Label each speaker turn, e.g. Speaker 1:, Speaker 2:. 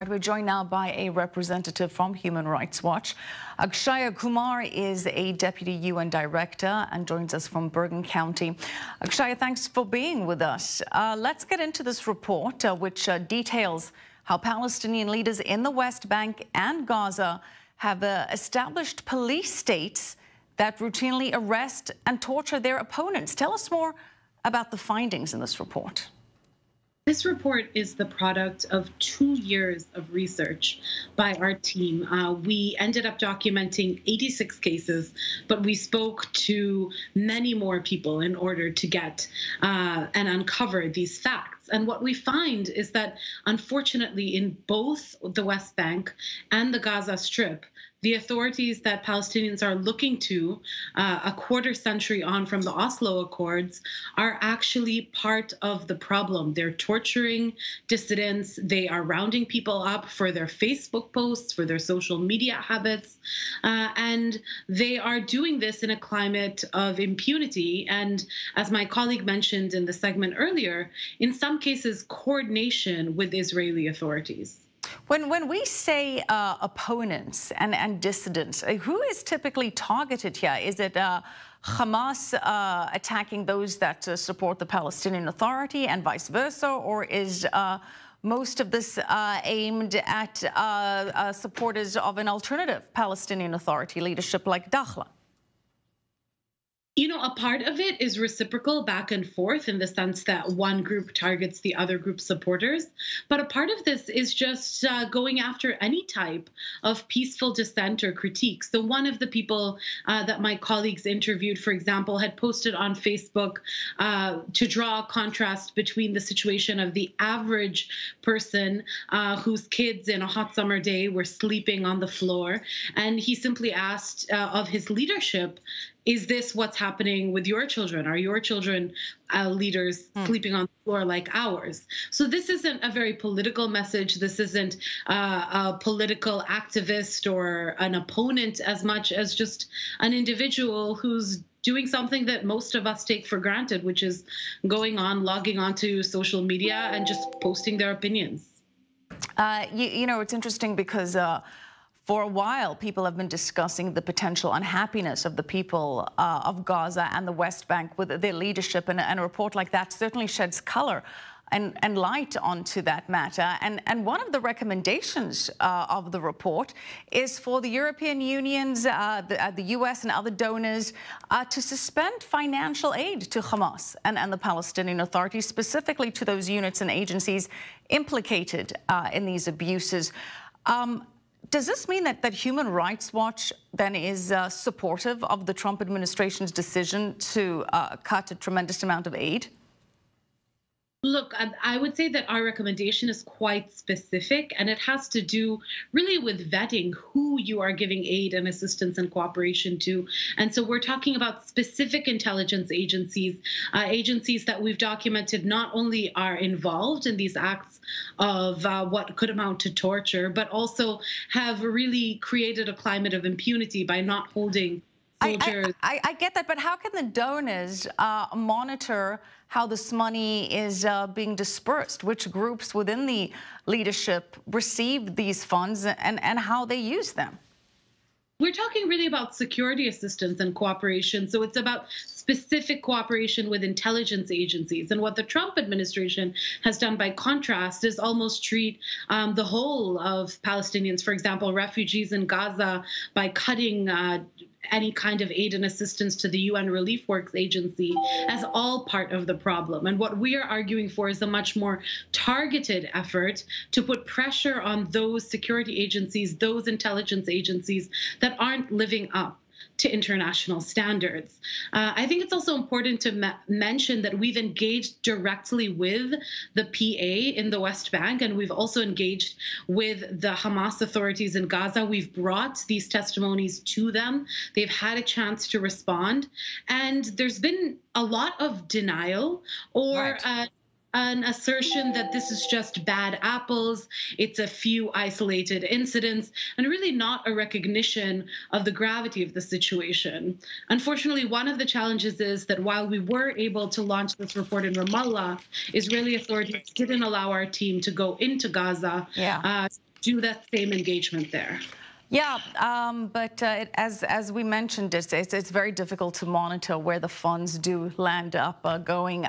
Speaker 1: We're joined now by a representative from Human Rights Watch. Akshaya Kumar is a deputy UN director and joins us from Bergen County. Akshaya, thanks for being with us. Let's get into this report, which details how Palestinian leaders in the West Bank and Gaza have established police states that routinely arrest and torture their opponents. Tell us more about the findings in this report.
Speaker 2: This report is the product of 2 years of research by our team. We ended up documenting 86 cases, but we spoke to many more people in order to get and uncover these facts. And what we find is that, unfortunately, in both the West Bank and the Gaza Strip, the authorities that Palestinians are looking to a quarter century on from the Oslo Accords are actually part of the problem. They're torturing dissidents. They are rounding people up for their Facebook posts, for their social media habits. And they are doing this in a climate of impunity. And as my colleague mentioned in the segment earlier, in some cases, coordination with Israeli authorities.
Speaker 1: When we say opponents and dissidents, who is typically targeted here? Is it Hamas attacking those that support the Palestinian Authority and vice versa, or is most of this aimed at supporters of an alternative Palestinian Authority leadership like Dakhla?
Speaker 2: You know, a part of it is reciprocal back and forth in the sense that one group targets the other group's supporters. But a part of this is just going after any type of peaceful dissent or critique. So one of the people that my colleagues interviewed, for example, had posted on Facebook to draw a contrast between the situation of the average person whose kids in a hot summer day were sleeping on the floor. And he simply asked of his leadership, is this what's happening with your children? Are your children leaders sleeping on the floor like ours? So this isn't a very political message. This isn't a political activist or an opponent as much as just an individual who's doing something that most of us take for granted, which is logging onto social media and just posting their opinions.
Speaker 1: You know, it's interesting because for a while, people have been discussing the potential unhappiness of the people of Gaza and the West Bank with their leadership, and a report like that certainly sheds color and light onto that matter. And one of the recommendations of the report is for the European Union's, the US and other donors to suspend financial aid to Hamas and the Palestinian Authority, specifically to those units and agencies implicated in these abuses. Does this mean that Human Rights Watch then is supportive of the Trump administration's decision to cut a tremendous amount of aid?
Speaker 2: Look, I would say that our recommendation is quite specific, and it has to do really with vetting who you are giving aid and assistance and cooperation to. And so we're talking about specific intelligence agencies, agencies that we've documented not only are involved in these acts of what could amount to torture, but also have really created a climate of impunity by not holding soldiers.
Speaker 1: I get that, but how can the donors monitor how this money is being dispersed? Which groups within the leadership receive these funds and how they use them?
Speaker 2: We're talking really about security assistance and cooperation. So it's about specific cooperation with intelligence agencies. And what the Trump administration has done by contrast is almost treat the whole of Palestinians, for example, refugees in Gaza, by cutting any kind of aid and assistance to the UN Relief Works Agency as all part of the problem. And what we are arguing for is a much more targeted effort to put pressure on those security agencies, those intelligence agencies that aren't living up to international standards. I think it's also important to mention that we've engaged directly with the PA in the West Bank, and we've also engaged with the Hamas authorities in Gaza. We've brought these testimonies to them. They've had a chance to respond. And there's been a lot of denial or an assertion that this is just bad apples, it's a few isolated incidents, and really not a recognition of the gravity of the situation. Unfortunately, one of the challenges is that while we were able to launch this report in Ramallah, Israeli authorities didn't allow our team to go into Gaza do that same engagement there.
Speaker 1: Yeah, but as we mentioned, it's very difficult to monitor where the funds do land up going.